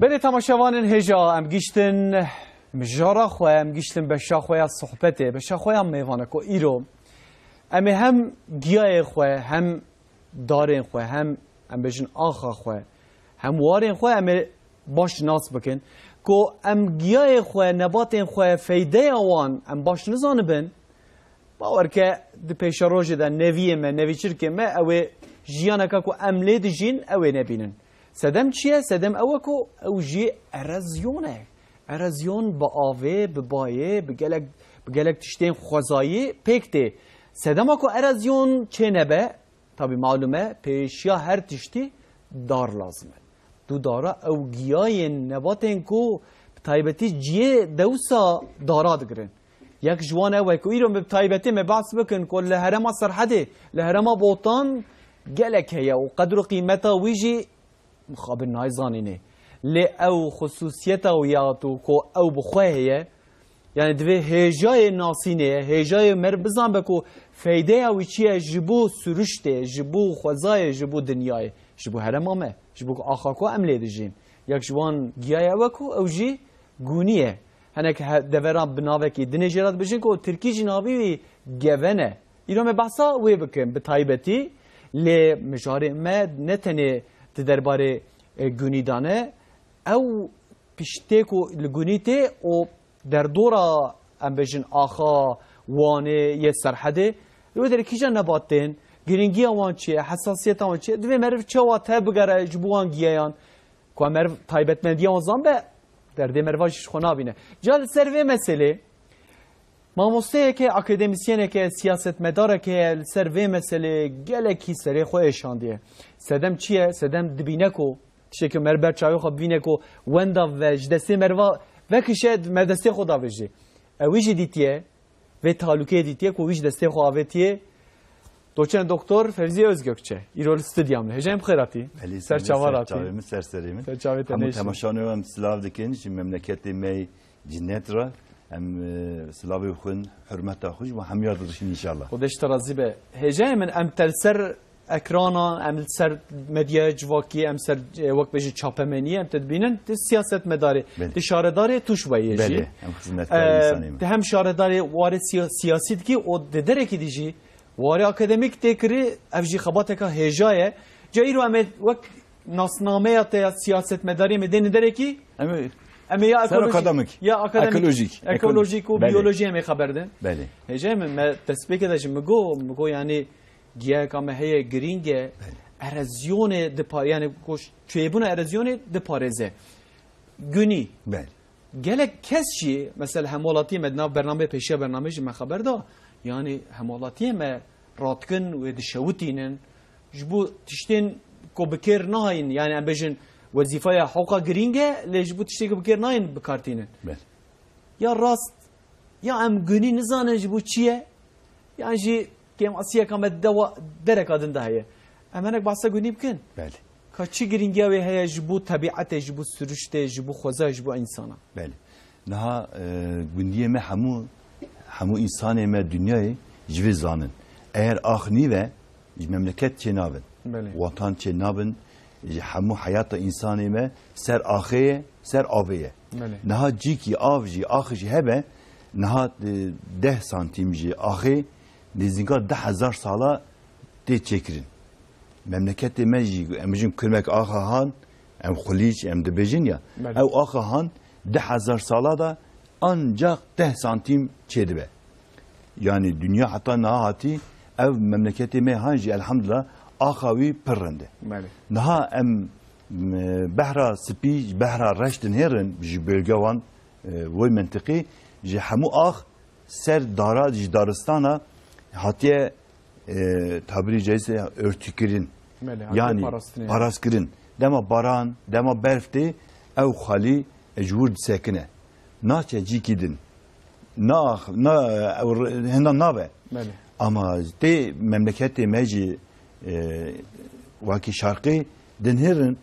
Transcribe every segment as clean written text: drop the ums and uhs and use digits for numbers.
بله تماشاوان هجا ام گیشتن مجارا خواه ام گیشتن بشا خواه صحبته بشا خواه میوانه کو ایرو ام هم گیاه خواه هم دارین خواه هم بجن آخا خواه هم وارین خواه ام باش ناس بکن کو ام گیاه خواه نباتین خواه فیده آوان ام باش نزانه بن باور که دی پیش روژه دا نویه ما نوی چرکه ما اوه جیانه که کو ام لید جین اوه نبینن سدم چیه؟ سدم اوه کو او جی ارزیونه ارزیون با آوه ببایه بگلک تشتین خوزایی پکته سدم اکو ارزیون چه نبه؟ طبی معلومه پیشیا هر تشتی دار لازمه دو دارا او گیای نباتین کو تایبتی جیه دوسا دارا دگرن یک جوان اوه که ایرون به تایبتی مبعث بکن که لهرما سرحده لهرما بوطان گلک هیا و قدر و قیمتا ویجی مخابر نایزانینه لی او خصوصیتا و یاتو که او بخواه هیا یعنی دوی هجای ناسینه هجای مر بزن بکو فیده اوی چیه جبو سرشته جبو خوزای جبو دنیای جبو هرما مه جبو آخاکو املی دجین یک جوان گیای اوکو او جی گونیه هنک دوران بناوه که دنی جرات بجین که ترکی جنابی وی گونه ایران me بحثا وی بکن به تایبتی لی مجاره ما نتنه درباره گونیدانه او پشته کو لگونیته و در دورا ام بجن آخا وانه یه سرحده رو در کیجا نباتین گرینگی آوان چیه حساسیت آوان چیه دوی مرف چه واته بگره جبوان گیهان که مرف تایبت مندی آوان به در دی مرواجش خونا بینه جال سروی مسئله ماموسته که اکادمیسیانه که سیاست مداره که سروی مسئله گله کی سری خو اشاندیه سدم چیه سدم دبینه کو تشه که مربر چاوی خو بینه کو وندا وج دسته مروا وکشد مدسته خدا وجه اویج دیتیه و تعلقه دیتیه کو ویج دسته خو اوتیه دوچن دکتر فرزی özgökçe ایرول استودیوم هجم خیراتی سر چاواراتی چاویم سرسریم سر چاویت هم نیش تماشانو هم سلاو دکن چی مملکتی می جنت را هم سلاوی خون حرمت خوش و هم یاد داشتین انشالله خودش ترازی به هجم من ام تلسر اکرانا ام سر مدیا جواکی ام سر وقت بجی چاپمنی ام تدبینن تی سیاست مداری تی شارداری توش باییجی بله هم خدمتکار انسانیم تی هم شارداری وارد سیاسی کی او دره کی دیجی وارد اکادمیک تکری افجی خباته که هجایه جایی رو ام وقت ناسنامه تا سیاست مداری مدین دره کی اما یا اکادمیک یا اکولوژیک و بله. بیولوژی هم خبردن بله هجای من تسبیح کداش مگو یعنی گیاه کام هی گرینگه ارزیون دپار یعنی کوش چیبون ارزیون دپارزه گونی بله گله کسی مثلا همولاتی مدنا برنامه پیشه برنامه من خبر دا یعنی همولاتی ما راتکن و دشوتینن جبو تشتین کو بکر ناین یعنی ام بجن وظیفه حقوق گرینگه لجبو تشتی کو بکر ناین بکارتینن بله یا راست یا ام گونی نزانه جبو چیه یعنی جی کم اسیا کام دوا درک آدم دهیه امانک بحثا گونی بکن بله که چی گرینگی و هی جبو طبیعت جبو سرشت جبو خوزا جبو انسانا بله نها گندیه ما همو انسان ما دنیای جوی زانن اگر آخنی و مملکت چه نابن بله وطن چه نابن همو حیات انسان ما سر آخیه سر آبیه بله نها جی کی آف جی آخ جی هبه نها 10 سانتیم جی آخی دیزینگاه 10,000 ساله دی چکرین مملکت مجی امجیم کرمک آخه هان ام خلیج ام دبیجین یا بله. او آخه هان 10,000 ساله da ancak 10 santim çedibe. Yani dünya hatta nahati ev memleketi me hanji elhamdülillah akhavi pırrende. بله Naha em behra spi behra reştin herin ji bölge wan voy mentıqi ji hamu ah ser dara ji daristana hatiye tabiri caizse örtükirin بله yani paraskirin dema baran dema berfti ev khali ecvur sekine naçe cikidin na hendan nabe بله ama de memleketi meci vaki şarkı denherin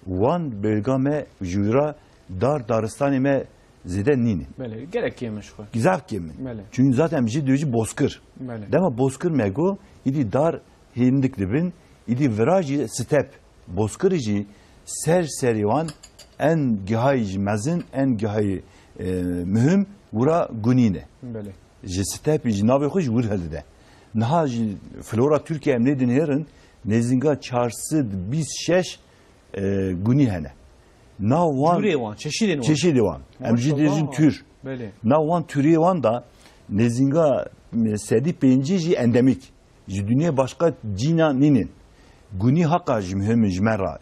wan bölgame jura daristani me zide nini بله gerek yemiş خو güzel kimin بله çünkü zaten bizi diyorcu bozkır بله dema bozkır mego idi dar hindik dibin idi virajı step bozkırıcı ser serivan en gihayı mezin, en gihayı mühim vura gunine. بله Jistep jinavi hoş vur helde. Naha flora Türkiye emredin herin nezinga çarsı biz şeş guni hene. Na wan جوری وان چشیدین وان çeşidi wan. Emci dejin tür. بله Na wan türü wan da nezinga sedi penci ji endemik. Ji dünya başka cina ninin. Guni hakka ji mühim jmera,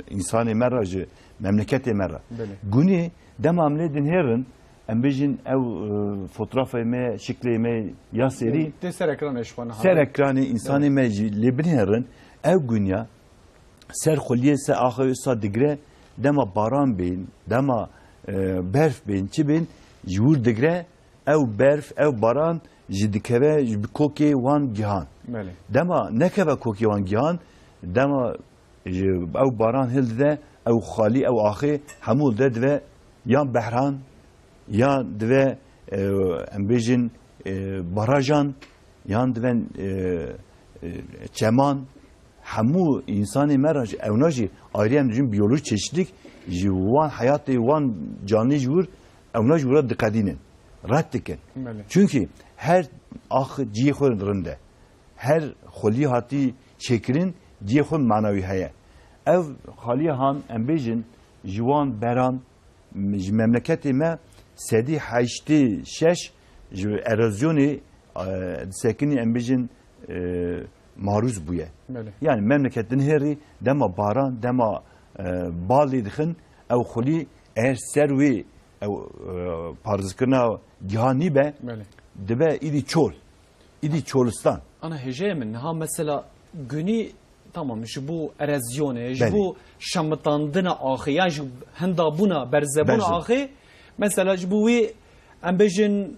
insani mera ji memleketi mera. بله Guni demamledin herin embejin ev fotoğrafı me şekli me ya seri ده سر اکران اشوان ser ekranı insanı me lebin herin ev günya ser xoliye se ahı sa digre dema baran beyin dema berf beyin çi beyin yur digre ev berf ev baran jidikeve koke wan gihan بله dema nekeve koke wan gihan dema ev baran hilde ev xali ev ahı hamul ded ve yan behran ya dve embejin barajan yan dven çeman hamu insani meraj evnaji ayrıyem düşün biyolojik çeşitlik jivan hayatı van canlı jur evnaji burada dikkatinin rahat dikin. بله Çünkü her ah cihorunda her xoli hati çekirin cihor manavi heye. Ev xali han embejin jivan beran memleketi me sedi haşti şeş erozyonu sekini embijin maruz buye. بله Yani memleketin heri dema baran dema bali dixin ev xuli eğer servi ev parzkırna gihani be بله dibe idi çol. İdi çolistan. انا هجای من ها مثلا گونی tamam şu bu erozyonu şu بله. bu şamtandına ahı ya şu hendabuna berzebuna Berze. ahı mesela şu bu vi ambejin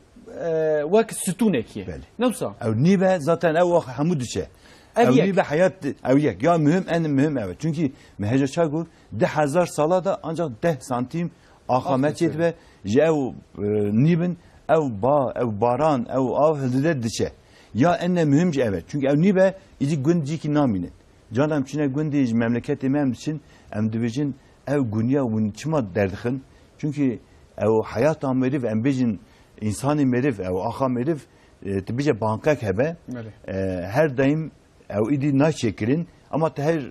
vak sütunekiye بله. nasıl Ev nibe zaten ev hamud içe. Ev Ev yek. nibe hayat ev yek. Ya mühim en mühim evet. Çünkü mehaca çagur 10,000 sala da ancak 10 santim ahamet Aferin. ve ev nibin ev baran ev av hildide diçe. Ya enne mühimce evet. Çünkü ev nibe izi gündü ki naminin. Canım çine gündü memleketi mem için em divicin ev günya un çıma derdixin. Çünkü ev hayat amerif embejin insani merif ev aha merif tibice bankak hebe بله her daim ev idi na çekirin ama te her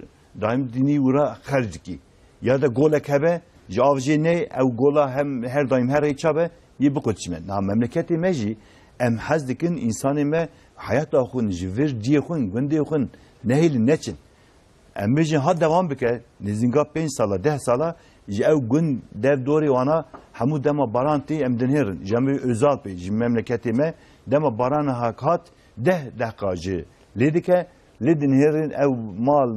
daim dini ura harcki ya da golek hebe javje ne ev gola hem her daim her içabe yi bu koçmen na memleketi meji em hazdikin insani me hayat ahun jivir diyehun gündehun nehil neçin embejin ha devam bike nizinga 5 sala 10 sala ev gün dev dori wana hamu dema baranti emden herin jami özal pe memleketime dema barana hakat dakikacı ledike ledin herin ev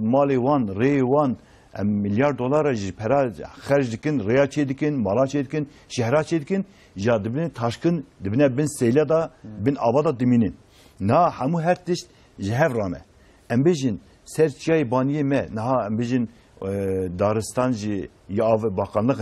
mali wan re wan milyar dolara para harc dikin reya çedikin mala çedikin şehra çedikin ya dibine taşkın dibine bin seyle da bin avada diminin na hamu her tişt jehevrame embejin serçay baniye me na embejin Daristancı ya ve bakanlık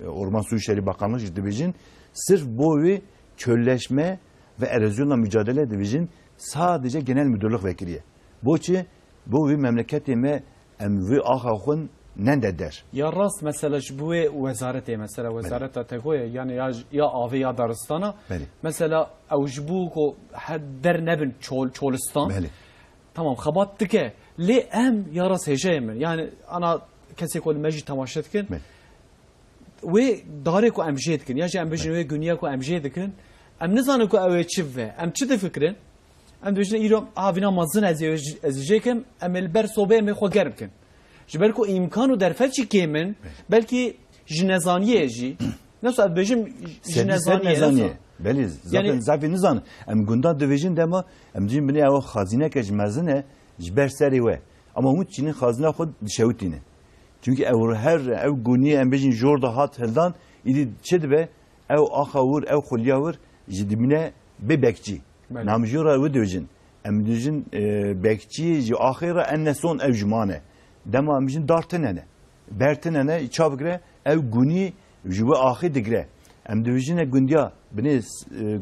Orman Suyu Şehri Bakanlık dibijin sırf bu ve çölleşme ve erozyonla mücadele edibijin sadece genel müdürlük vekiliye. Bu ki bu ve memleketime emvi ahahun nende der. ya rast mesela şu bu vezarete mesela vezarete tegoye yani ya avi ya Daristan'a Beli. mesela evjbu ko der nebin çolistan Beli. tamam xabattı ki li em ya rast hejay min yani ana kesi kol meji tamaşet kin Beli. ve dare ko em jed kin ya em bejin ve günya ko em jed kin em nizanı ko ev çiv ve em çi de fikrin em bejin irom avina mazın ezecekim em elber sobe me xo gerb kin jiber ko imkanu derfetçi kemin belki jinezaniye ji nasıl bejim jinezaniye Beli zaten Yani- zaten nizan em gunda divijin dema em cin bine o hazine kecmezine jiber seri ve ama umut cinin hazine xod dişevtine. Çünkü ev guniye em bejin jorda hat heldan idi çedbe ev ahawur ev xulyawur jidimine bebekçi. Beli. Namjura ve divijin em divijin bekçi ji ahira enne son ev jumane. Dema em bejin dartenene. Bertenene çabgre ev guni jibe ahi digre. Em divijine gundiya bine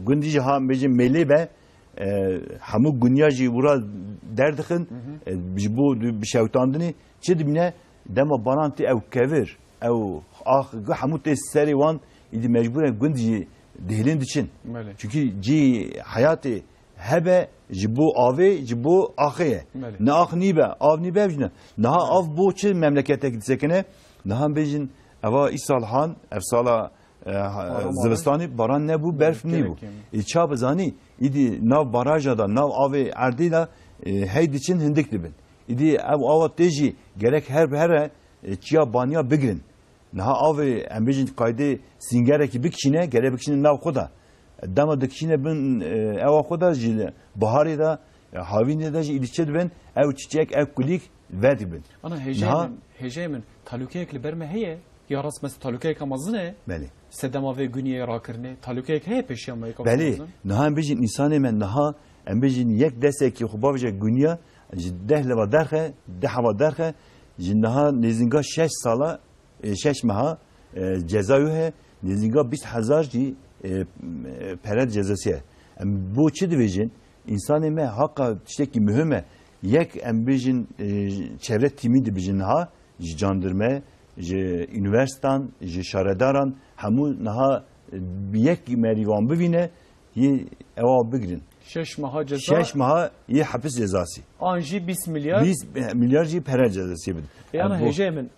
gundi ha bejin melebe hamu gunya ji vura derdixin bu bir şevtandini çedimine dema baranti ev kevir ev همون تسری وان ایدی مجبوره گندی دهلند چین بله. çünkü جی حیات هبه جبو آوی جبو آخیه بله. نه آخ نیبه آو نیبه بجنه نه آف بو چه مملکته گید سکنه نه هم بجن اوا ای سال هان اف سالا زمستانی باران نبو برف نیبو چا بزانی ایدی ناو باراجا دا ناو آوی اردی دا هیدی چین هندک دبن ایدی او آوا تیجی gerek her چیا بانیا بگرن نه آوی ام بجن قایده سینگره کی بکشینه گره بکشینه ناو خدا دما دکشینه بن او خدا جیل بهاری دا هاوینه دا جی ایدیچه دبن او çiçek او کلیک ودی بن انا هجای من تعلقیک لبرمه هیه یا راست مثل تعلقیک امازنه بله سدما و گونیه را کرنه تعلقیک هیه پیشی اما یکا بله نه هم بجن انسان من نه ام بجن یک دسته کی خوبا بجه گونیا ده لوا درخه ده هوا درخه جنها نزینگا 6 ساله 6 ماه cezayı نزینگا 20,000 جی پرد cezası. Bu çi divijin insanı me hakka işte ki mühime yek embijin çevre timi divijin ha jandırma üniversitan şaredaran hamu naha yek merivan bivine yi eva bigrin 6 maha ceza 6 maha yi hapis cezası anji 20 milyar 20 milyar jî pere cezası bid. Yani hece min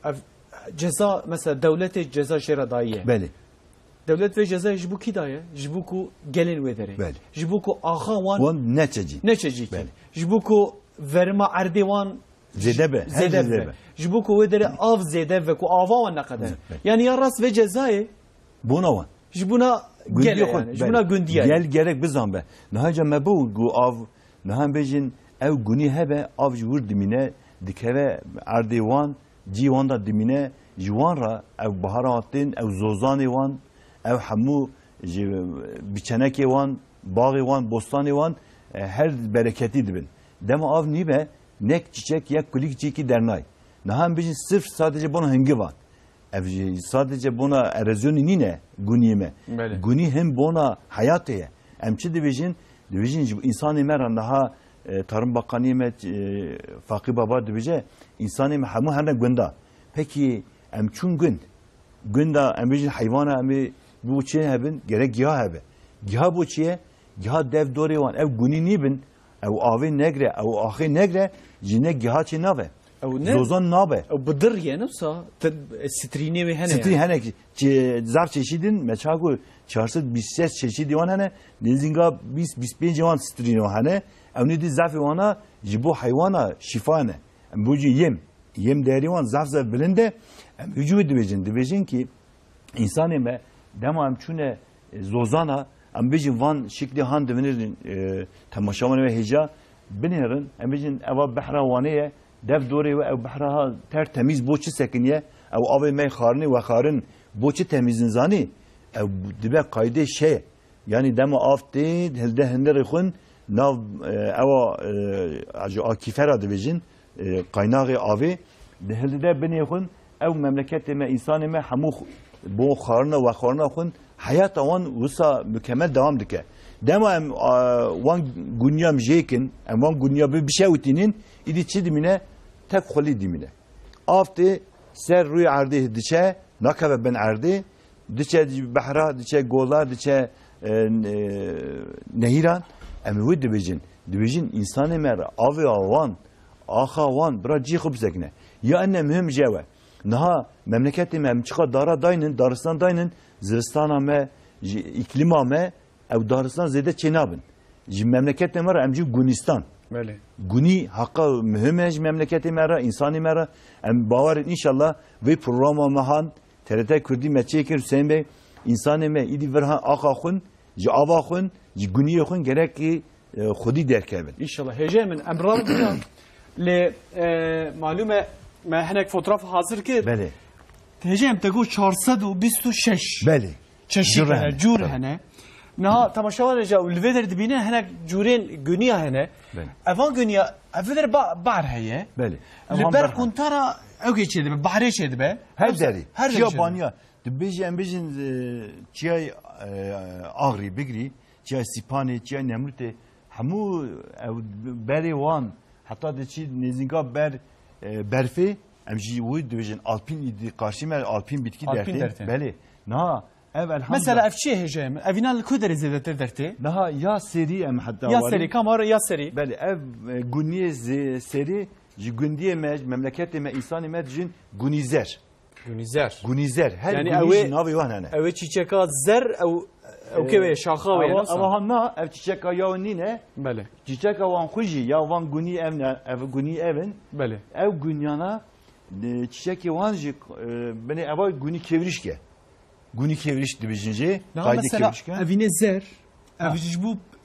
ceza mesela devlet ceza şera dayı. Beli. Devlet ve ceza jibu ki dayı jibu ku gelin vedere. Beli. Jibu ku aha wan Wan neçeci. neçeci. Beli. Jibu ku verma ardivan Zedebe. zedebe. Jibu ku vedere av zedebe ve ku ava wan nakadar. Yani ya ras ve cezayı Buna wan. jibuna gel yani jibuna gündiye. Gel gerek bizan be. Nahaca mebu gu av nahan bejin ev guni hebe av jur dimine dikeve ardivan جیوان دا دمینه جوان را او بهاراتین او زوزانی وان او همو biçeneki وان باغی وان بستانی وان her bereketi dibin. Dema av nibe nek çiçek yak kulik çiki dernay. Nahan bizim sırf sadece buna hangi var. Ev sadece buna erozyonu nine gunime. Guni hem buna hayatıya. Emçi divijin insanı meran daha Tarım Bakanı met Fakir Baba dibice insanı hamu herne gunda. Peki emçun gunda emicin hayvana emi bu çiğ hebben gerek giyah habe. Giyah bu çiğ giyah dev dori wan ev guni nibin ev avi negre ev ahi negre jine giyah çi nave. Zozan nabe. Bıdır yani sa strini ve hene. Strini hene zar çeşidin meçagu çarşı 28 çeşidi wan hene nizinga 25 wan strini hene. اونی دی ضعف وانا جبو حیوانا شفانه ام بوجی یم داری وان ضعف بلنده ام وجود دیویژن کی انسانی ما دم ام چونه زوزانا ام بیجی وان شکلی هان دونیرن تماشاوانه و هجا بنیرن ام بیجن اوا بحر وانیه دف دوری و او بحرها تر تمیز بوچی سکنیه او آب می خارنی و خارن بوچی تمیزن زانی او دبه قایده şey yani dema afti helde hender khun nav ewa akifera dibijin kaynağı avi dehelde beni khun ev memleketi me insanı me hamu bu kharna ve kharna khun hayat awan usa mükemmel devam dike dema wan gunyam jekin wan gunya bir şeyutinin idi çidimine tek kholi dimine afti ser ruy ardi diçe nakabe ben ardi diçe bahra diçe gola diçe nehiran emi dibijin insanı mer avi avan aha wan bra ji khub zekne ya anne mühim jeve naha memleketi mem çıka dara dayının Daristan dayının Ziristana me iklima me ev Daristan zede çenabın ji memleketi mer emci Gunistan Böyle. Guni hakka mühim memleketi mer insani mer em bavar inşallah ve programa mahan TRT Kürdi meçekir Hüseyin Bey insanı me idi verha aha khun ji ava khun ji guni khun gerek ki خودی درکبن. İnşallah. Hece min emrar diyor. Le malume ما هناك فوتوغراف حاضر كده. بله. هجه ام تقول 426. بله. çeşit جور هنا. نها تماشاوان جا والفيدر دبينا هناك جورين جونيا هنا. افان جونيا افيدر بحر هي. بله. البر كونتارا اوكي كده بحري كده به. هر داري. يابانيا دبيجي ام بيجن چياي اغري بيجري چياي سيباني چياي نمرته همو بری وان حتی دچی نزدیکا بر برفی em jî wî dibêjin alpîn karşı me alpîn bitki Alpîn dertê. dertê. Belê. Niha ev elhamdülillah. Mesela ev çi hece mi? Evina ku derece zêdetir dertê? Niha ya serî em hatta Ya warî. seri kamar ya seri. Belê ev guniye serî ji gundiye me memleketê me însanê me dijin gunîzer. Gunizer. Gunîzer. Her Yani gunî ew ê- ji navê wan hene. Ev çiçeka zer ev keve şaxa ve nasıl? Ama hanna ev çiçeka ya nîne Bele. çiçeka wan xwe jî ya wan gunî ev ne ev gunî evin Bele. ev gunyana çiçekê wan jî beni eva gunî kevrişke. Gunî kevriş dibêjin jê. Na Qayde mesela kevrişke. evine zer. Ev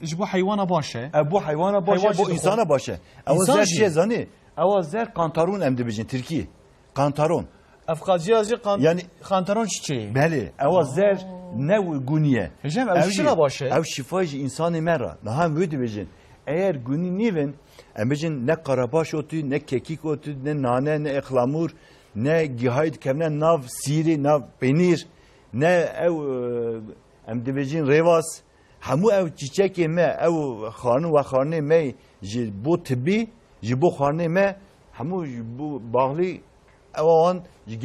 ji bu hayvana baş e. Ev bu hayvana baş Hayvan bu jî insana baş. Ev İnsan zer jî. şey zanî. Ev zer kantarun em dibêjin Tirkiye. Kantaron. Ev qacıya ji Yani- kantaron çiçeği. Belê. Ew zer ne guniye. Hecem ev şila baş e. Ev şifa jî insanê me ra. Niha em wê dibêjin. Eğer gunî nîvin em bijin ne qarabaş otû, ne kekîk otû, ne nane, ne ıhlamur, ne gihay dikevne nav sîrê, nav penîr, ne ew em dibêjin rêvas. Hemû ew çîçekê me, ew xanû ve xanê me ji bo tibbî, ji bo xanê me hemû ji bo baxlî ewan ji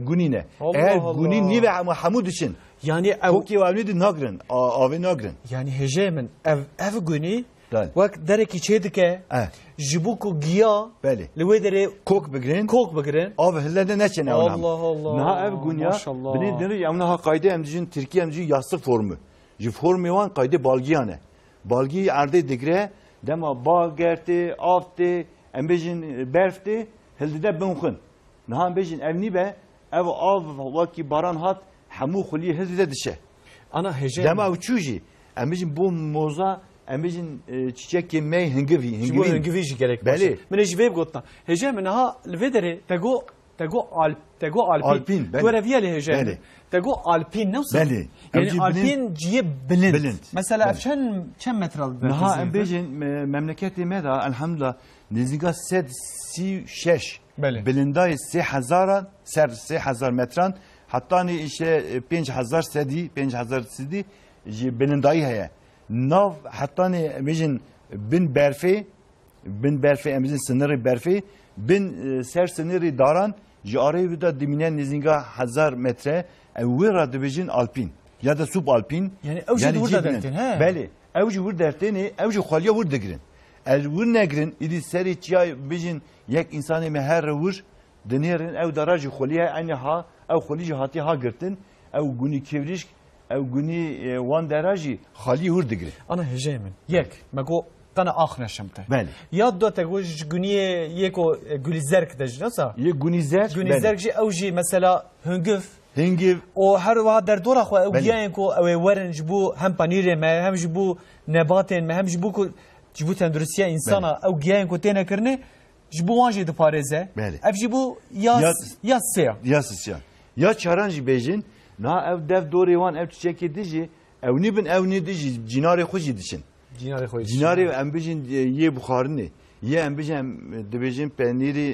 gunî ne. Allah Eğer Allah. gunî nîve hemû diçin. Yani ev Kokê ve evnî nagirin, avê nagirin. yani hejemin ev günü Dal. vak dereki çedike ji bu ku giya Belê. li wê derê Kok bigirin. kok bigirin. Av hillede ne çene Allah Allah. Naha ev gunya. Maşallah. Beni deri emna ha kaydı em dijin Türkiye em dijin yastık formu. Ji formu wan kaydı balgiyane. Balgi erde digre dema bağ gerti, avti, em bijin berfti, hildede bunxun. Naha em bijin evni be ev av vaki baran hat hemu xuli hildede dişe. Ana hejem. Dema uçuji. Em bijin bu moza em bijin çiçek yemeği hingivi. Ji bu hingivî jî gerek Belê. baş. Min ji vê gotna. Hejem naha li vê derê tego alpin. Alpin, belê. Göreviye li hejem. Belê. Tego alpin nasıl? Belê. Ev jî Yani alpin ciye bilind. Bilind. Mesela ev Belê. çen metral? Naha em bejin memleketê me da elhamdülillah nêzîga sed sî şeş Belê. bilindayê 3000 ser 3000 metran hatta ne işte 5000 sedî 5000 sedî ji bilindayî heye. Nav hatta ne bejin bin berfê em bejin sınırı berfê bin ser sınırı daran ji arayê da dimine nêzîga 1000 metre ew wê ra dibêjin alpîn ya da subalpîn. Yani ew jî burada cibinin. dertin, he? Belê. Ew jî wir dertêne ew jî xwaliya wir digirin. Ez wir negirin îdî serê çiya bijin yek insanê me her wir dinêrin ew dara jî xwaliya aynı ha ew xwalî jî hatiye ha girtin ew gunî kevrîşk ew gunî wan dera jî xalî wir digirin. Ana hejemin. Yek. Mego tane axne şemte. Belê. Ya do tego ji guniye yeko gülizerk de ji nasıl? Yê gunî zer Gülizerk jî ew jî mesela hüngüf hingiv o her va derdora xwe ew Belê. giyayen ku ew ê werin ji bo hem panîrê me hem ji bo nebatên me hem ji bo ku ji bo tenduristiya insana ew giyayen ku têne kirine ji bo wan jî diparêze. Belê. Ev ji bo Yas- yas seya. ya sisya. Ya çaran jî bêjin na ev dev dorê wan ev çiçekê dijî ew nîbin ew nî dijî cinarê xwe jî diçin. Cinarê xwe. Cinarê em bijin yê buxarinê yê em bijin em dibêjin penîrê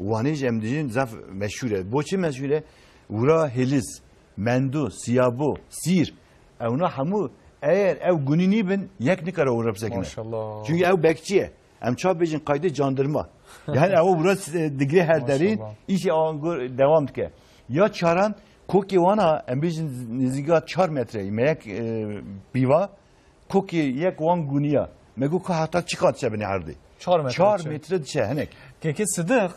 wanê jî em dijin zaf meşhûr e. Boçi meşhûr e? Wira hêliz, mendo, siyabo, sîr. Ew na hemû eğer ew gunî nîbin yek nikare wira bisekine. Maşallah. Çünkü ew bekçi ye. Em ça bêjin qayde candırma. Yani ew wira digre her derî Maşallah. îşê angur devam dike. Ya çaran kokê wana em bijin nêzîga 4 metre me yek pîva kokê yek wan guniya me got ka heta çi qat çebine herdê 4 metre. 4 metre diçe hinek. Keke sıdık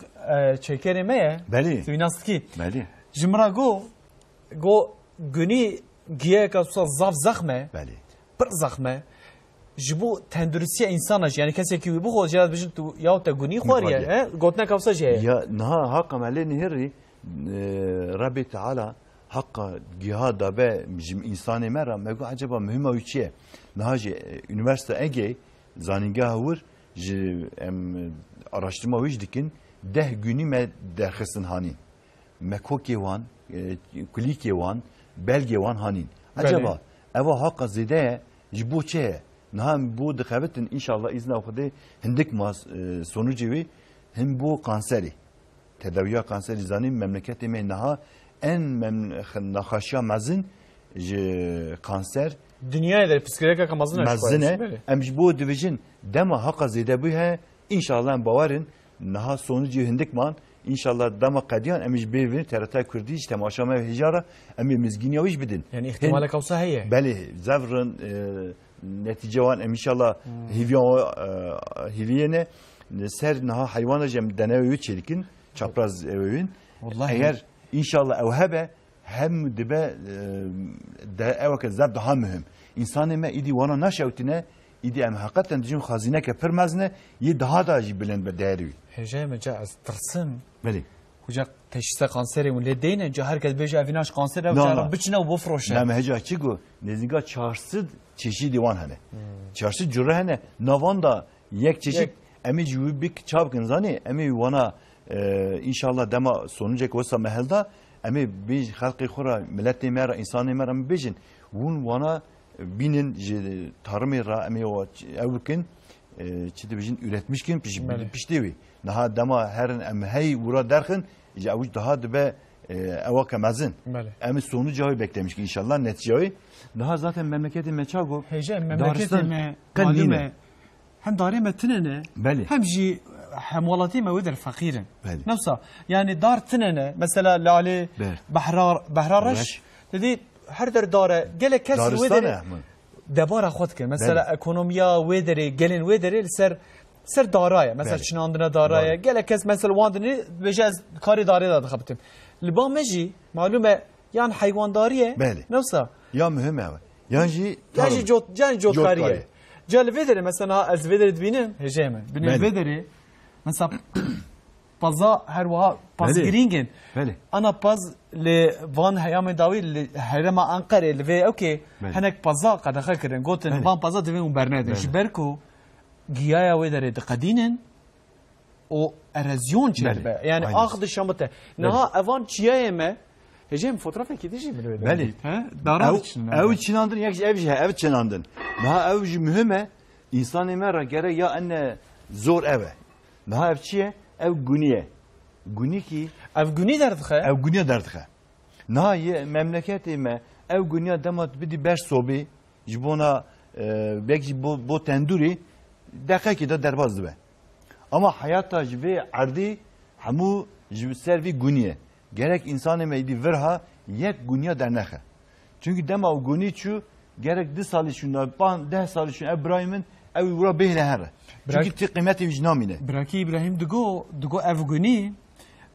çekerê me ye. Belê. Swinastkî. Belê. Jimra go günî giyeka zaf zaxme. Belê. Pır zaxme. Ji bo tenduristiya insana jî yani kesekî wî bixwe cihaz bijin tu ya te gunî xwariye xwariye. he gotine kavsa jê ye. Ya naha haka melê nihirî Rabbi Teala hakka giha da be jim insanê me ra me got acaba mühima wî çi ye? Naha jî üniversite Ege zanîngeha wir ji em araştırma wî jî dikin 10 günî me derxistin hanîn. Me kokê wan, kulîkê wan, belgê wan hanîn. Acaba eva hakka zêde ye ji bo çi ye? Niha bu dixebitin inşallah izna Xwedê hindik mas sonucê wî hin bo kanserê. Tedaviya kanserê zanîn memleketê me niha en naxaşiya mezin ji kanser Dünyaya da psikolojik kamazın mezin e. Em ji bo dibêjin dema hakka zêde bû he inşallah em bawerin niha sonucê hindik man inşallah dama kadiyan emiş bevin terata kurdi işte maşama hijara emi mizgini aviş bidin. Yani ihtimalle kavsa heye. Beli zavrın netice van inşallah hivyan hiliyene ser naha hayvana jem denevi çelikin çapraz evin. Vallahi. Eğer inşallah evhebe hem dibe de evke zab daha mühim. İnsanı me idi wana naşevtine idi em hakikaten dicim hazine ke permezne yi daha da jibilen be değeri. Hece meca az tırsım. Beli. Kucak teşhise kanseri mi ledeyne ca herkes beje evinaş kanser ev No, cara no. biçine u bofroşe. Nam heca çıgu nezinga çarşı çeşidi van hane. Çarşı cüre hane navan da yek çeşit Yek. emi jubik çabkın zani emi wana inşallah dema sonuncek olsa mehelda emi bir halkı khura milleti mera insanı mera bejin vun wana binin tarımı ra emi o evkin çiti bejin üretmişkin piştivi. Daha dema herin em hey vura derkin ya avuç daha dibe evakemezin. Beli. Emi sonucu beklemiş ki inşallah neticeyi. Daha zaten memleketin meçago. Hece Daristan memleketime kalbine. malume hem darime tinene Beli. hem jî hemwalatîme wê fakirin. Beli. Nefsa yani dar tinene mesela Lale Ber. Behrareş Reş. dedi her der dare gelek kes Daristan wê ya mı? debara xwed kir. Mesela ekonomiya wê derê gelin wê derê li ser daraya. Mesela Beli. çinandina daraya. Doğru. Gelek kes mesela wandini beje ez karî darê da dixebitim. Li ba me jî malume yan heyvandariye. Beli. Nefsa Ya mühim ya. Yanji yani jotkariye. Jotkariye. Cel vedere mesela ez vedere dibinin hece mi? Binin Beli. vedere mesela paza her vaha paz Beli. giringin. Beli. Ana paz li van heyame davi li herema Ankara li ve okey Beli. henek paza qadaxa kirin gotin Beli. van paza divin bernedin. Beli. Jiberku giyaya vedere diqadinin o erozyon çelbe. Yani Aynen. ağdı şamete. Naha evan çiyayeme hece mi fotoğraf ekidişi mi? Beli. He? Dara için. Ev çinandın ya ev çinandın. Daha ev mühime insanı mera gere ya anne zor eve. Daha ev çiye ev guniye. Guni ki Ev günü derdixe. ev guniye derdike. Na ye memleketime ev guniye demat bidi beş sobi jibona belki bu tenduri dakika da derbazdı be. Ama hayatta jibe ardi hamu jibe servi guniye. Gerek insanı meydi verha yek guniye dernehe. Çünkü dema o guni çu gerek 10 salı şunda 10 salı şunda İbrahim'in evi vura behle her. Çünkü ti kıymeti vicnamine. Braki İbrahim digo ev günü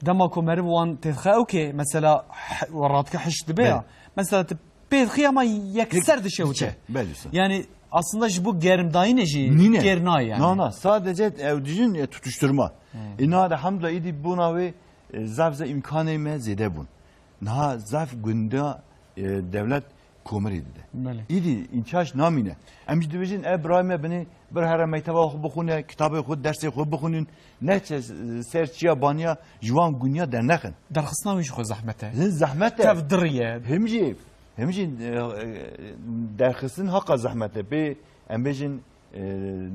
dema ko merv wan tedxe okey mesela waratka hiç dibe Evet. mesela te pedxi ama yekser dişewte. Belüsün. Yani aslında bu germdayine ji Nine. gernay yani. No no sadece evdicin tutuşturma. İna da hamda idi buna ve zavza imkanı me zede bun. Na zaf günde devlet komeri dedi. Beli. İdi inçaş namine. Em dibijin İbrahim'e beni bir her mektaba oku bukune, kitabı oku, dersi oku bukunin. Neçe serçiya banya juan günya dernekin. Derxisna wiş xo zahmete. Zin zahmet Tev diriye. Hemci derxisin hakka zahmete. Be embejin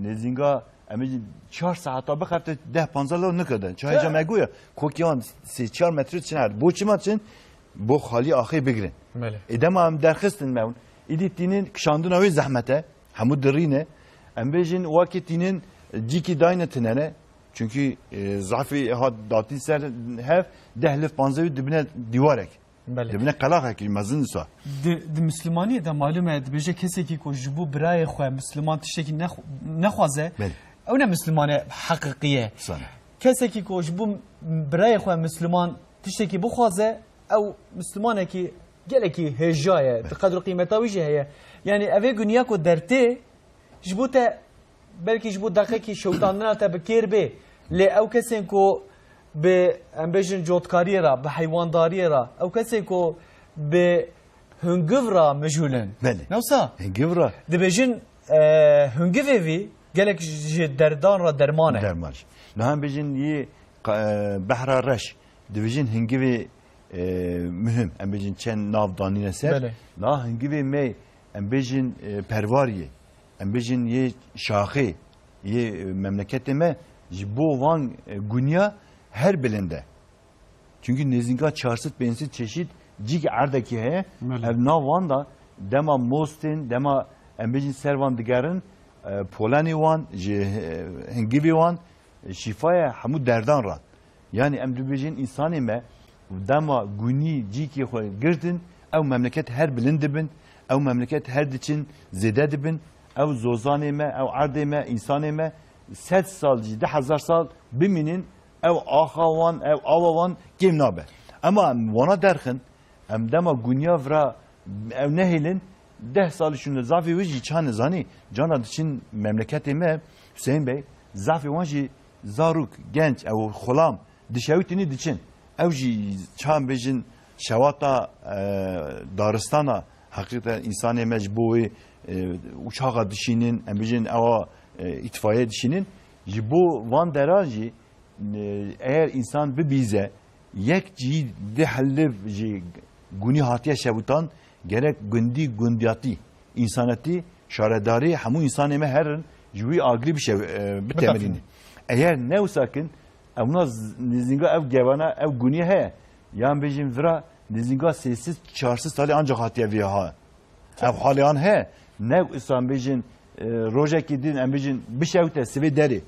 nezinga embejin 4 saata bakıp 10-15 ne kadar. Çayca meguya. Kokyan 4 metre çınar. Bu çimat için bu hali ahi bigrin. Beli. İdem am derxistin mevun. İditinin kşandın avi zahmete. Hamu dirine. Embejin vakitinin ciki dayne tinene. Çünkü zafi had dati ser hev dehlif panzevi dibine divarek. Beli. Dibine kalak ki mazınsa. Di Müslümani de malum et beje keseki ko jibu birayê xwe Müslüman tiştekî nexwaze. Beli. Ew ne Müslümane heqiqiye. Sana. Kesekî ku ji bo birayê xwe Müslüman tiştekî bixwaze ew Müslümanekî gelekî hêja ye. Di qedr û qîmeta wî jî heye. Yani evê günya ku dertê ji bo te belkî ji bo deqekî şewtandina te bi kêr bê. Lê ew kesên ku bi em bêjin cotkariyê ra, bi heywandariyê ra, ew kesên ku bi hungiv ra mijûlin. Beli. Newsa Gevra dibêjin hungivê vî gelek ji derdan ra derman e. dermaj. Nahan bejin yi behra reş. Divijin hingivi mühim. Em bejin çen nav danine ser. Beli. Na hingivi me em bejin pervariye. Em bejin yi şahı. Yi memleketime jibo van günya her belinde. Çünkü nezinga çarşıt bensi çeşit cik erdeki he. Beli. Ev navan da dema mostin dema em bejin servan digerin Polani wan, hingivi wan, şifaya hamu derdan ran. Yani em dibêjin insanê me dema gunî cîkê xwe girtin ew memleket her bilind dibin ew memleket her diçin zêde dibin ew zozanê me ew erdê me însanê me 100 sal jî 10,000 sal bimînin ew axa wan ew ava wan kêm nabe ama em wana derxin em dema guniya vira ew nehêlin 10 salî şûne zafê wî jî çane zanî cana diçin memleketê me Hüseyin Bey zafê wan jî zarok genç ew xulam dişewitînî diçin ew jî çan bêjin şewata daristana hakikaten insanê me ji bo wê uçağa dişînin em bêjin ewa îtfaiye dişînin ji bo van dera jî eğer insan bibîze yek cî di helliv jî gunî hatiye şewutan gerek gundî gundiyatî insanetî şaredarî hemû insanê me herin ji wî agirî bitemelînî eğer newsakin evna nizînga ev gevana ev gunî heye yan bêjin vira nizînga sêsiz çarsiz salî ancak hatiye vî ha ev haliyan heye new insan bêjin rojekî din em bêjin bişewte sivê derê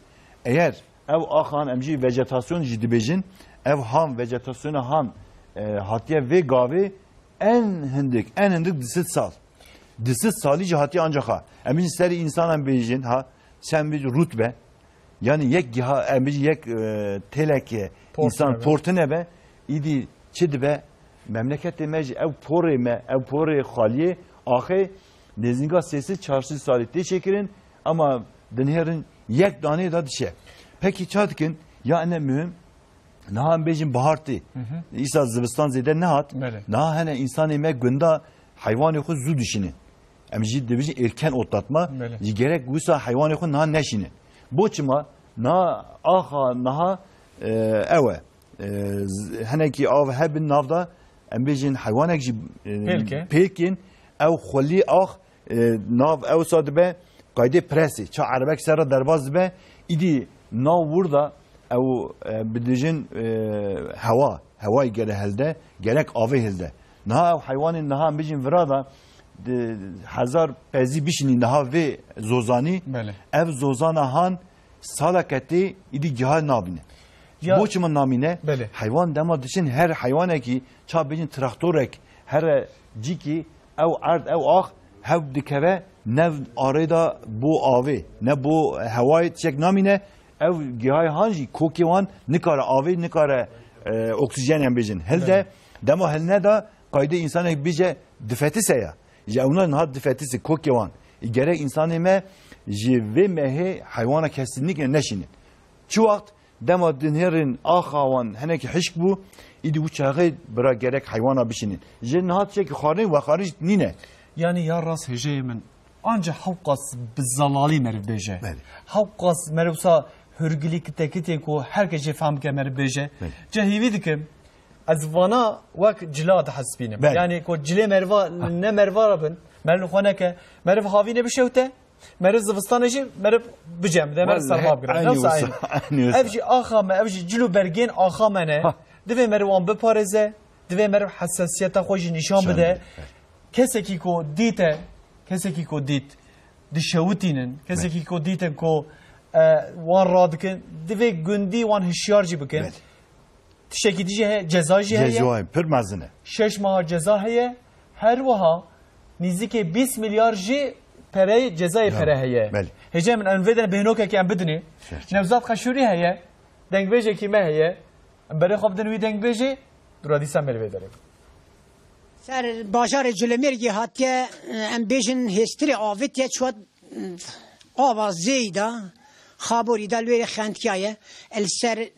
eğer ev axan em jî vejetasyon jî dibêjin ev han vejetasyona han hatiye vê gavê en hindik disit sal disit salî jî hatiye ancak ha em bêjin serî insan em bêjin ha sen bêjin rutbe yani yek giha em bêjin yek teleke insan portune be îdî çi dibe memleketê me jî ew porê me ew porê xaliyê axê nêzînga sêsiz çarsiz salî tê çêkirin ama dinêrin yek danê da dişe peki ça dikin ya ene mühim niha em bêjin bihartî îsa zivistan zêde nehat niha hene insanê me gunda heywanê xwe zû dişînin em jî dibêjin erken otlatma jî gerek wisa heywanê xwe niha neşînin bo çima niha axa niha ew e henekî av hebin navda em bêjin heywanek jî pêkên ew xwelî ax nav ew sa dibe qaydê presê ça erebek sera derbas dibe îdî nav burada ew bidijin hewayê gere helde gerek avê hilde niha ew heywanên niha em bêjin vira da hezar pezî bişînî niha vê zozanî ev zozana han salaketê îdî giha nabîne bo çima namîne heywan dema diçin her heywanekî ça bêjin traktorek here cîkî ew erd ew ax hev dikeve nev arê da bo avê ne bo hewayê tişek namîne ev gihayê han jî kokê wan nikare avê nikare oksijen em bêjin hilde dema hiline da qaydê insanek bêje difetise ya ji ewna niha difetise kokê wan gerek insanê me ji vê mehê heywana kesinlikle neşînin çi wagt dema dinêrin axa wan henekî hişk bû îdî wî çaxê bira gerek heywana bişînin ji niha tişekî xwarin we xwarî nîne yani ya rast hêjeyê min anca hewqas bi zelalî meriv bêje hewqas meriv wisa hürgülîk tekitê ku herkes jê fehm bike meriv bêje ca hêvî dikim ez vana wek cila dihesbînim yani ku cilê meriva ne merivara bin meriv xwe neke meriv havînê bişewte meriv zivistanê jî meriv bicem de meriv sermav girin ev jî axa me ev jî cilo bergên axa me ne divê meriv wan biparêze divê meriv hesasiyeta xwe jî nîşan bide kesekî ku dîte kesekî ku dît dişewitînin kesekî ku dîtin ku wan radikin divê gundî wan hişyar jî bikin tişekî dî jî heye ceza jî heye pir mezin e 6 maha ceza heye her wiha nîzîkê 20 milyar jî pereyê cezayê pere heye hêjê min em vê de bêhnokekê em bidinê Nevzat Xeşûrî heye dengbêjekî me heye em berê xwe bidin wî dengbêjê dura dîsa me li vê derê Ser bajarê Cilemirgê hatiye em bêjin hêstirê avê tiye çiwa ava zêyî da xaborî da li wê xentiyaye el ser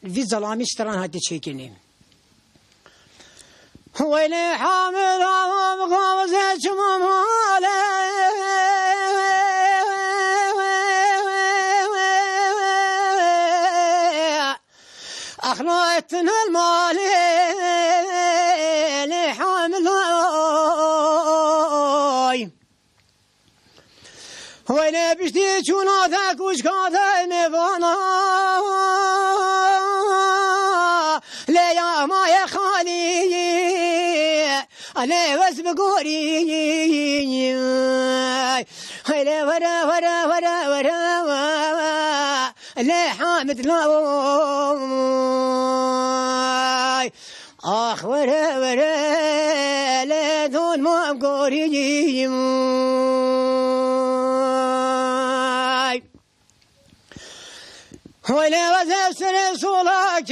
vî zelamî stran hatiye çêkirî Wêlê hamil avam xwazê çima male أخلعتن المالي لحاملاي وين بشتي شوناتك وش كاتين فانا ليا ما يا خالي أنا بس بقولي هلا ورا ورا ورا ورا لا حامد لا آخ ورا ورا لا دون ما قريم ولا وزف سر صلاك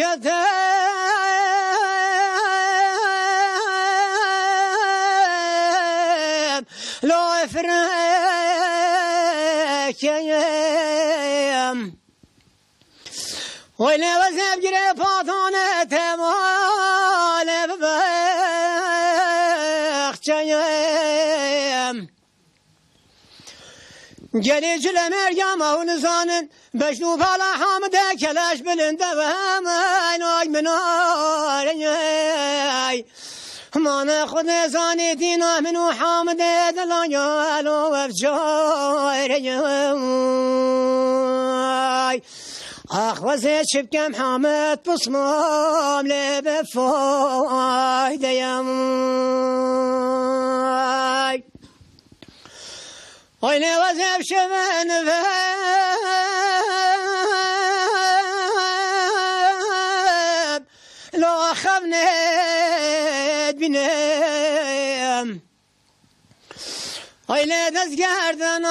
لا فرك ولا وزف جري فاطانة تمال بخشيم جري جل مريم ونزان بشنو بالا حامد كلاش بلند وهماي مناري ما ناخذ زاني دينا منو حامد دلايا لو افجاري اخ وزيد شبكم حامد بصمام لبفايدة يماي وين وزيد شمن فاب لو خبنت بنام وين دزقردن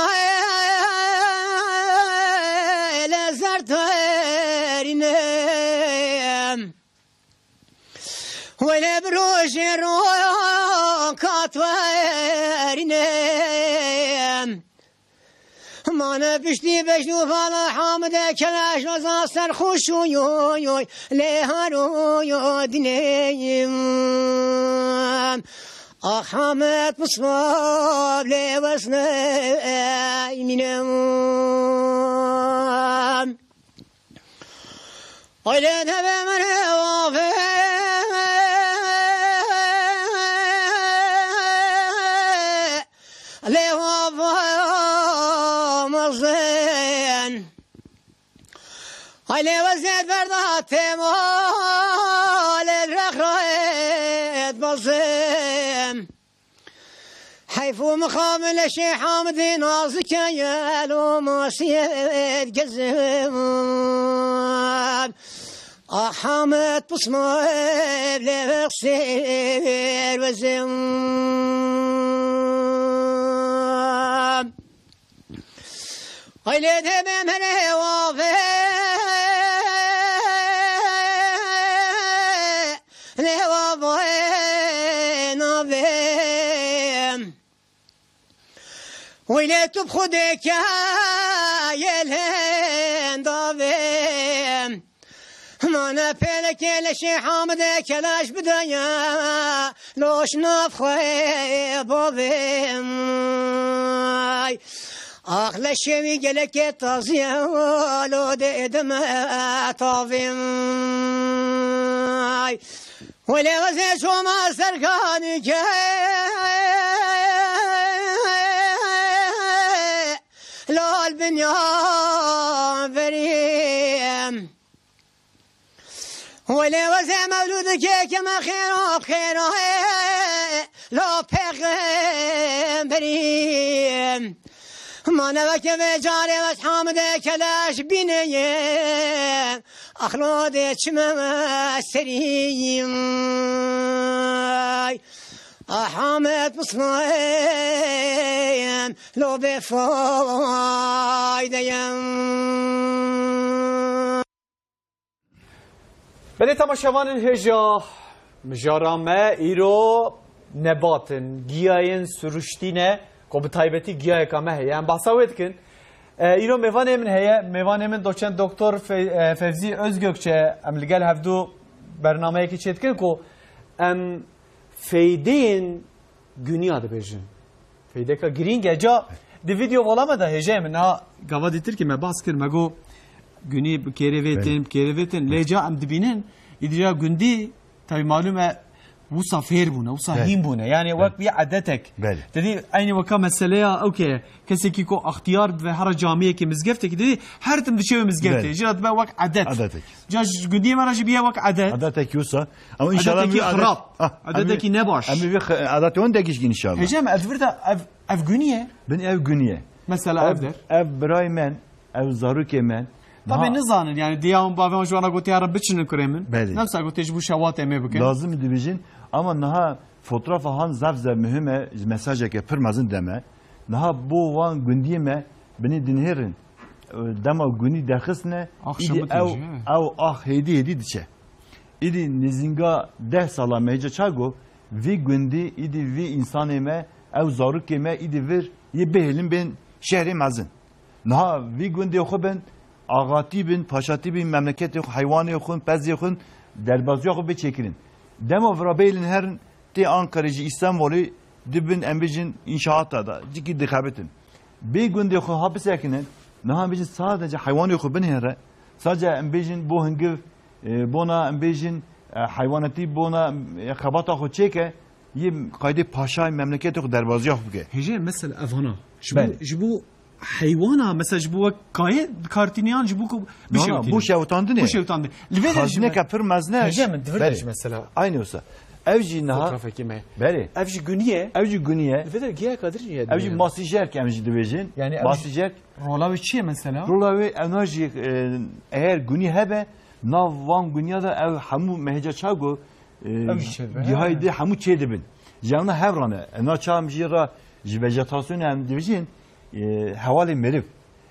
ولا بروش روكات وارينام ما نبشتي بشنو فالا حامد كلاش وزاستر خوشو يوي لهارو يودنيم اخ حامد مصاب لوسناي منام ولا نبى من وافي علي وزيد بردات مال الرخرات بصيم حيفو مخامل الشي حامد نازك يالو ماسيد قزم حامد بصميب لبقسير وزم علي دبي من وافي ولا تبخدك يا الهند ضبيم ما نفلك لشي حامدك لاش بدايا لوش نفخي بوبيم أغلى شوي قلك تازيا ولو ديدم طافيم ولا غزيش وما سرقانك لا البنيان فريم ولا وزع مولودك كما خير خير لا بيغم فريم ما نبك بجاري بس حامدك لاش بيني أخلودك ما سريم حامد مصنعيم لو بفايديم بله تماشاوان هجا مجارامه ایرو نباتن گیاین سروشتینه که به تایبتی گیاه کامه هیه ام بحثاوید کن ایرو میوانه من هیه میوانه من دوچند دکتر فوزی özgökçe ام لگل هفدو برنامه که چید کن که ام فیدین گونیا ده بیشن فیده که گرینگه جا دی ویدیو والا ده هجه من ها گوا دیتر که من باز کر مگو گونی بکیرویتن لیجا ام دبینن ایدیا گوندی تابی معلومه وصا فير بونه وصا هين بونه يعني وقت بي عادتك تدي ايني وكا مسألة اوكي كسي كيكو اختيار بهر جامعه كي مزقفتك تدي هرتم دشوي مزقفتي جات بقى وقت عادتك جاش قدي ما راجي بيها وقت عادتك يوصا او ان شاء الله خراب عادتك نباش امي بخ عادت وين دقيش ان شاء الله هجام ادفرتا افغونيه بن افغونيه مثلا افدر اف براي من او زاروك من Tabii ne zanın yani diyağın baven şu ana gote ara biçinin kuremin. Beli. Nasıl gote bu şavat eme bugün. Lazım dibijin ama naha fotoğrafı han zavza mühime mesaj ke pırmazın deme. Naha bu van gündiyeme beni dinlerin. Dema günü derxisne Akşamı ev hedi diçe. İdi nizinga 10 sala mece çago vi gündi idi vi insaneme ev zaruk keme idi ver ye behelim ben şehri mazın. Naha vi gündi xo ben ağati bin paşati bin memleket yok hayvanı yokun pez yokun derbaz yok be çekirin. Dema vrabeylin her te Ankara'cı İstanbul'u dibin embicin inşaatta da ciddi dikabetin. Bir gündi xo hapis yakinen naha embicin sadece hayvanı yok ben herre sadece embicin bu hıngiv bona embicin hayvanati bona kabata xo çeke yim kaydı paşa memleket yok derbaz yok be. Hece mesela evana. Beli. Bu hayvana mesela bu gayet kartiniyan bu bir şey Bu şey utandı ne? Bu şey utandı. Hazine kapırmaz ne? Hece mi? Divirleş mesela. Aynı olsa. Evci naha. Fotoğrafı kime? Beri. Evci günye. Evci günye. Divirler giye kadir niye? Evci masijer kemci divijin. Yani masijer. Rolavi çiye mesela? Rolavi enerji eğer günü hebe nav van günyada ev hamu mehece çago gihaydi hamu çedibin. Yanına hevrane. Na çam jira vejetasyon hem divijin havali merif.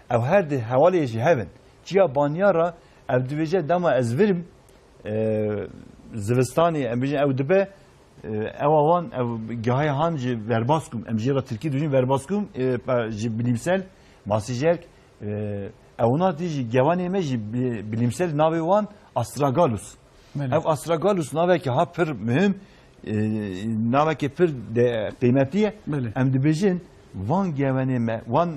Ev her de havali yeşi heven. Çiya banyara ev divije dama ezverim zivistani embijin ev dibe ev avan ev gahay hanji verbaskum emjira Türkiye düşün verbaskum bilimsel masijer evna diji gevani meji bilimsel navi wan astragalus. Ev astragalus navi ki ha pir mühim navi ki pir de kıymetiye em dibijin van gevani me van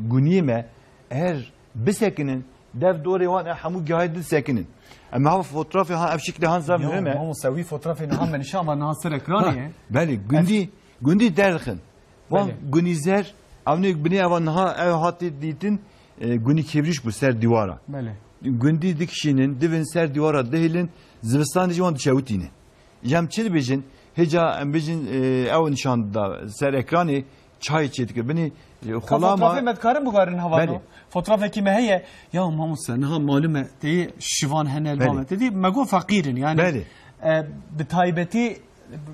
guniye me eğer bisekinin dev doğru wan hamu gahay sekinin. Ama ha fotoğrafı ha şekli han zam mühim. ما مسوي fotoğrafı ne hemen şama nasır ekranı. Beli gündi derxin. Van günizer avni bini avan ha ev hati ditin güni kevriş bu ser divara. Beli. Gündi dikişinin divin ser divara dehilin zivistan divan çavutini. Jam çil bejin heca bejin ev nişanda ser ekranı çay içedik beni fotoğrafı medkarın bu garın havanı. Fotoğrafı kime heye ya mamusa ne ha malume diye şivan henel mamet dedi mego fakirin yani bitaybeti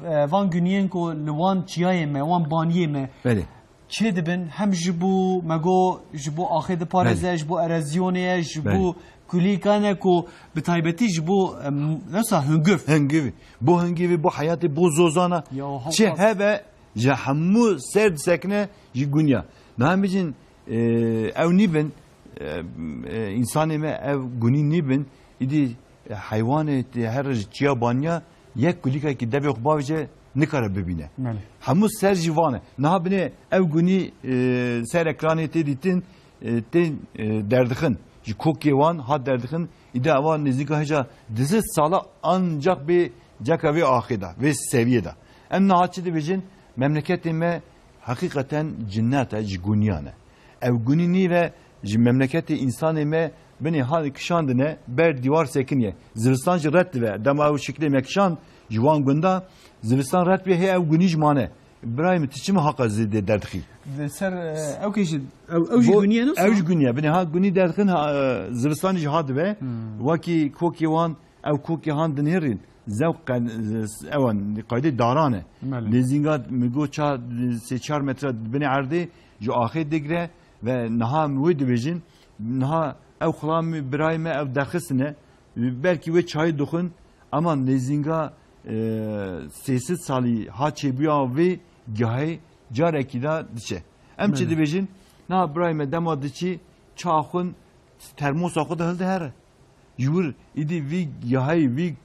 van günyen ko lwan çiyaye me wan baniye me çe dibin hem jibu mego jibu ahide pareze jibu erazyone jibu kulikane ko bitaybeti jibu nasıl hüngüv bu hüngüv bu hayatı bu zozana çe hebe jahammu serd sekne jigunya namicin ev nibin insanime ev gunin nibin idi hayvanı her çiyabanya yek kulika ki debi xbavce nikara bibine. Hamu ser jivane. Naha bine ev guni ser ekranı te ditin te derdixin. Ji kokyevan ha derdixin ide avan nizika heca dizi sala ancak bir cakavi ahida ve seviyede. Em nahatçı dibicin memleketime hakikaten cinnete jigunyane. Ev gunini ve memleketi insanime beni hal kişandine ber divar sekiniye. Zivistan reddi ve dema şekli mekşan jivan gunda zivistan red ve ev guniş mane. İbrahim tiçimi haka zide derdixi. Ser ev kişi ev jiguniye nasıl? Ev jiguniye beni ha guni derdixin zivistan jihad ve vaki kokyevan ev kokyehan dinherin zevkan evan kaydı darane. Lezingat migo ça 4 metre beni ardı jo ahir digre ve naha müvid dibijin naha ev xlam İbrahim ev daxisine belki ve çay dokun ama nezinga sesi sali ha çebiya ve gahi careki da diçe emçe dibijin naha İbrahim dema diçi çaxun termos akuda hıldı her yur idi vi gahi vi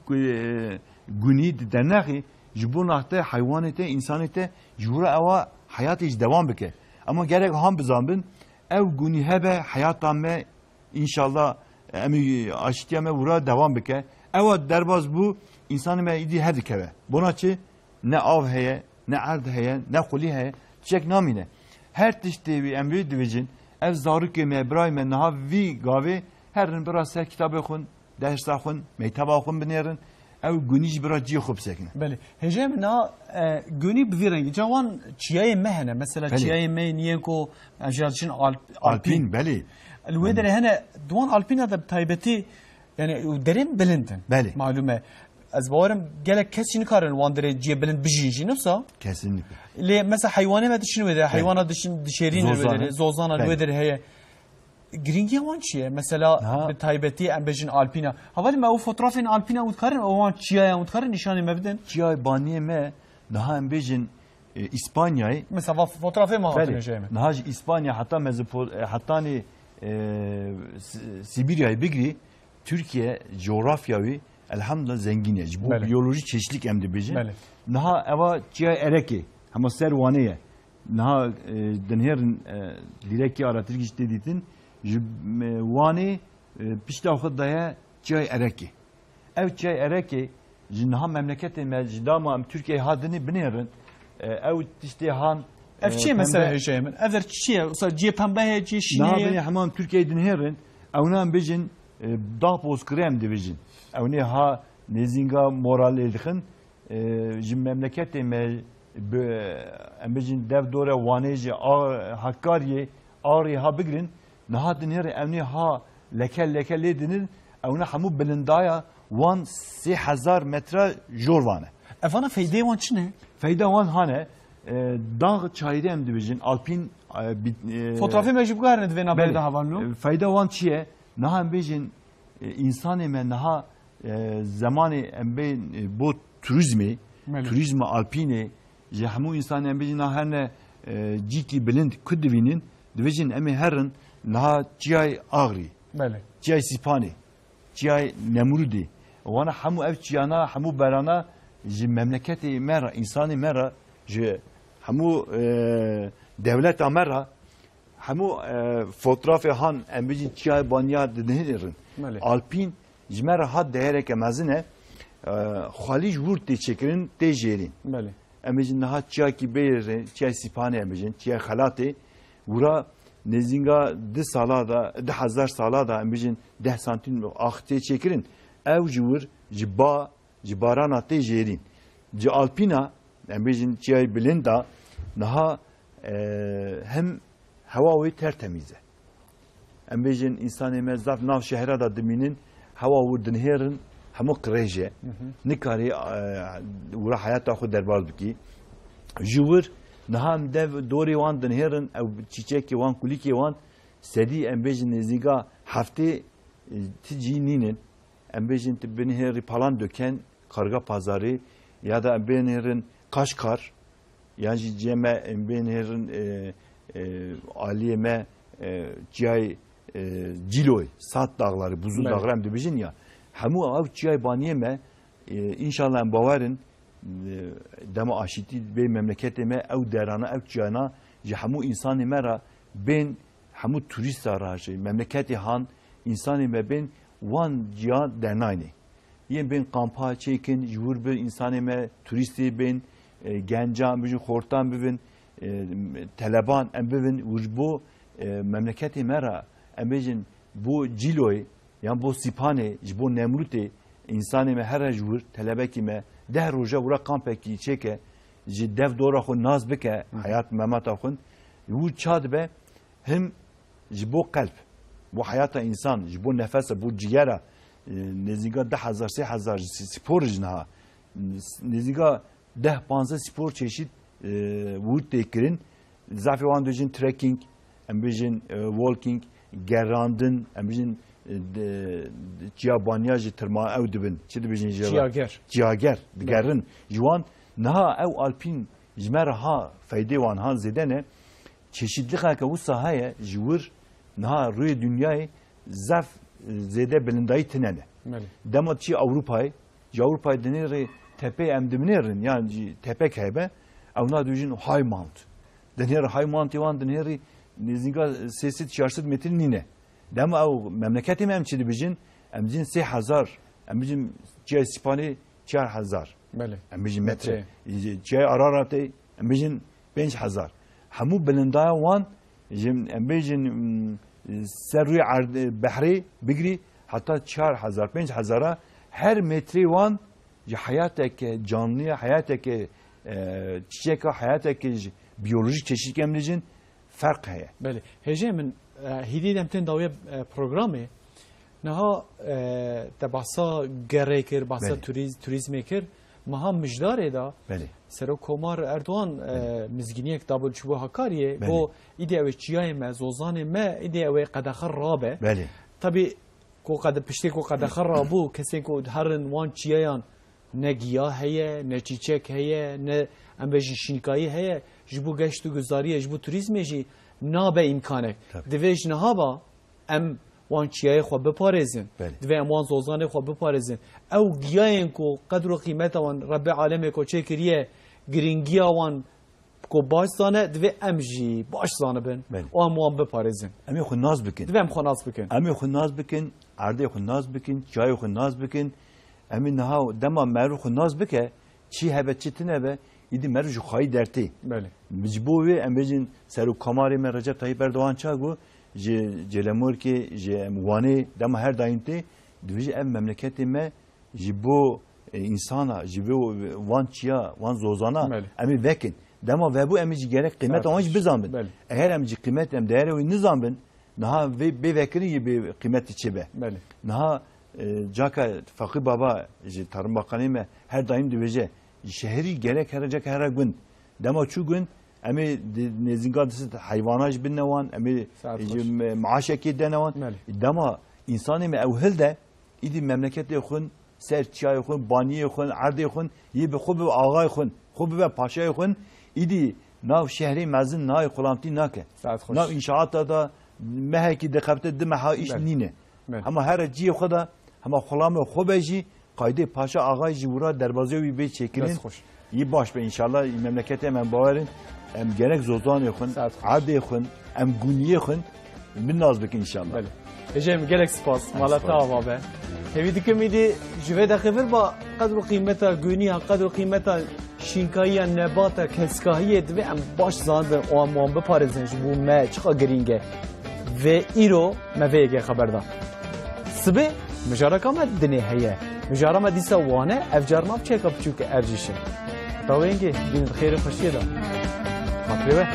günid dernahi jibun ahte hayvanete insanete yura ava hayat hiç devam beke ama gerek ham bizambın ev günü hebe hayattan me inşallah emi aştiyame vura devam beke ev derbaz bu insanı me idi her dikeve buna çi ne av heye ne erd heye ne kuli heye çek namine her tişte bir emri divicin ev zaruk yeme İbrahim'e naha vi gavi herin biraz ser kitabı okun ders okun mektaba okun binerin ev günüş biraz ciyo خوب سکنه. بله. هجم نه گونی بویرنگ. جوان چیای مهنه مثلا چیای مه نیه کو اجازهشون آلپین بله. الويدر هنا دوان ألبينا ده بتايبتي يعني ودرين بلندن بله. معلومة از باورم گلک کسی نکارن واندره جی بلند بجینجی نفسا Kesinlikle. لی مثلا حیوانه ما دشین ویده حیوانه دشین دشیرین زوزانه. ویده زوزانه بله. ویده هی گرینگی وان چیه مثلا ها. به تایبتی ام بجین آلپینا حوالی ما او فوتوغرافین آلپینا ودکارن او وان چیه ودکارن نشانی مبدن Çiğay baniye me daha embejin İspanya'yı مثلا فوتوغرافی ما هاتون جای من Nahaj İspanya hatta hatta ni Sibirya'yı bigri Türkiye coğrafyavi elhamdülillah zengin. Bu Bele. biyoloji çeşitlik emdi bejin. Bele. Naha eva çiğay ereki ama servaneye naha denherin direki aratır giç deditin vani pişta oxud daya çiğay ereki. Ev çiğay ereki naha memleketi mecdama Türkiye hadini binerin ev işte han اف چیه مثلا جای من افر چیه مثلا جی پنبه جی نابني شینه حمام تركيا دنهرن او نام بيجن ضاف بوز كريم ديفيجن او ني ها نيزينغا مورال الخن جم مملكتي ما ام بيجن دف دوره وانيجي حكاري اري ها بيجرن نها دنهر او ني ها لكل ليدنن او نا حمو بلندايا 3000 متر جوروانه افانا فیده وان چنه فايده وان هانه dağ çayırı em dibijin alpin فوتوغرافی مجبور کردن دوینا بیرده هوانلو fayda wan çiye naha em bejin insan eme naha zamanı em be bu turizmi Mele. turizmi alpine je hemu insan em bejin naha ne ciki bilind kudvinin dibijin em herin naha çiyay ağri بله çiyay sipani çiyay nemrudi wana hemu ev çiyana hemu berana je memleketi mera insani mera je hemu devlet amera hemu fotoğrafı han embeci çay banya denirin Mele. alpin jmer had değerek emazine xalic vurt de çekirin de jerin بله embeci naha çay ki beyre çay sipane embeci çay halate vura nezinga de salada de hazar salada embeci 10 santim ahte çekirin ev jur jiba jibarana te jerin ci alpina embeci çay bilinda naha hem hava tertemize. Embejin insanı mezzaf nav şehre da diminin hava vurdun herin hemu kreje. Nikari ura hayata xud derbar biki. Juvur naham dev dori wan din herin ev çiçeki wan kuliki wan sedi embejin neziga hafte ticinin embejin tibin heri palan döken karga pazarı ya da embejin herin Kaşkar yani ceme embejin herin aliyeme ciyay ciloy sat dağları buzul dağları hem de bijin ya hemu av ciyay baniyeme inşallah en bavarin dema aşiti be memleketime ev derana ev ciyana hemu insanı mera ben hemu turist aracı memleketi han insanı me ben wan ciya dernayni yen ben kampa çekin yur bir insanı me turisti ben gencan bijin hortan bivin Taliban embevin ucbu memleketi mera embejin bu ciloy yani bu sipane bu nemrute insanı me her jur talebeki me de roja ura kampeki çeke ji dev dora xun naz bike hayat memata xun yu çad be hem ji bu kalp bu hayata insan ji bu nefese bu cigara neziga 10,000 spor jnaha neziga 10-15 spor çeşit vurut tekirin zafi wan dojin trekking embejin walking gerandın embejin ciabanyaj tırma ev dibin çi dibin ciager digerin juan naha ev alpin jmer ha fayde wan han zedene çeşitli ka bu sahaya jur naha rüy dünyayı zaf zede bilindayı tinene demat çi Avrupa'yı Avrupa'yı denir tepe emdimnerin yani tepe kaybe avna dojin high mount denir high mount yavan denir nizinga sesit şarsit metin nine dem av memleketi memçidi bijin emjin 3000 emjin cay spani 4000 بله emjin metre cay ararate emjin 5000 hamu belindaya wan jim emjin serri bahri bigri hatta 4000 5000 her metre wan hayatek canlıya hayatek çiçek hayateki biyolojik çeşitli emrecin fark heye. بله هجه من هیدی دمتن داوی پروگرامی نها تبعثا گره کر بحثا توریسم کر مهم مجداره دا بله سر کمار اردوان مزگینی کتاب چوبه هکاریه با ایده اوی چیای ما زوزان ما ایده اوی قدخر رابه بله طبی کو قد پشتی کو قدخر رابو کسی کو هرن وان چیایان نه گیاه هیه نه چیچک هیه نه ام بجی شینکایی هیه جبو گشت و گزاریه جبو توریسم جی نابه امکانه دویج نهابا ام وان چیای خو بپارزن دوی ام وان زوزان خو بپارزن او گیاین کو قدر و قیمت وان رب عالم کو چه کریه گرینگیا وان کو باش زانه دوی ام جی باش زانه بن و ام وان بپارزن امی خو ناز بکن دوی ام خو ناز بکن امی خو ناز بکن عرضه خو ناز بکن چای خو ناز بکن امی نها دما مرو خو ناز بکه چی هبه چی تنه به ایدی مرو جو خواهی درتی بله مجبوری ام بجین سرو کماری من رجب طیب اردوان چاگو جلمور که موانه دم هر داینته دویج ام مملکت ما جبو انسانا جبو وان چیا وان زوزانا امی وکن دم و بو امی جگره قیمت آنش بزنبن اگر امی قیمت ام داره و نزنبن نها به وکری به قیمت چه به نها جاکا فقی بابا ترم باقانی ما هر دایم دویجه شهری gerek heracak her gün dema şu gün emi nezingadisi hayvanaj binnevan emi maaşeki denevan dema insanı mı evhel de idi memlekette yakın serçaya yakın baniye yakın ardı yakın iyi bir xubi ağa yakın xubi ve paşa yakın idi nav şehri mezin nay kulanti nake nav inşaatta da meheki de kapte de meha iş nine ama her ciye xuda ama xulamı xubeji قایده پاشا آقای جورا دروازه وی به چکرین یه باش به انشالله این مملکت من باورین ام گرک زوزان خون عادی خون ام گونیه خون من ناز بکن انشالله بله اجم گرک سپاس مالتا آوابه هیدی که میدی جوه دخیفر با قدر و قیمت گونی قدر و قیمت شینکایی نبات کسکایی دوی ام باش زاند و ام وان بپارزنش بو ما چقا گرینگه و ایرو مویگه خبردار سبه مجارکا ما دنه هیه مجارم دیسا وانه افجارما چه کپ چوک ارجیشه تا وینگه دین خیر خوشیه دا مطلبه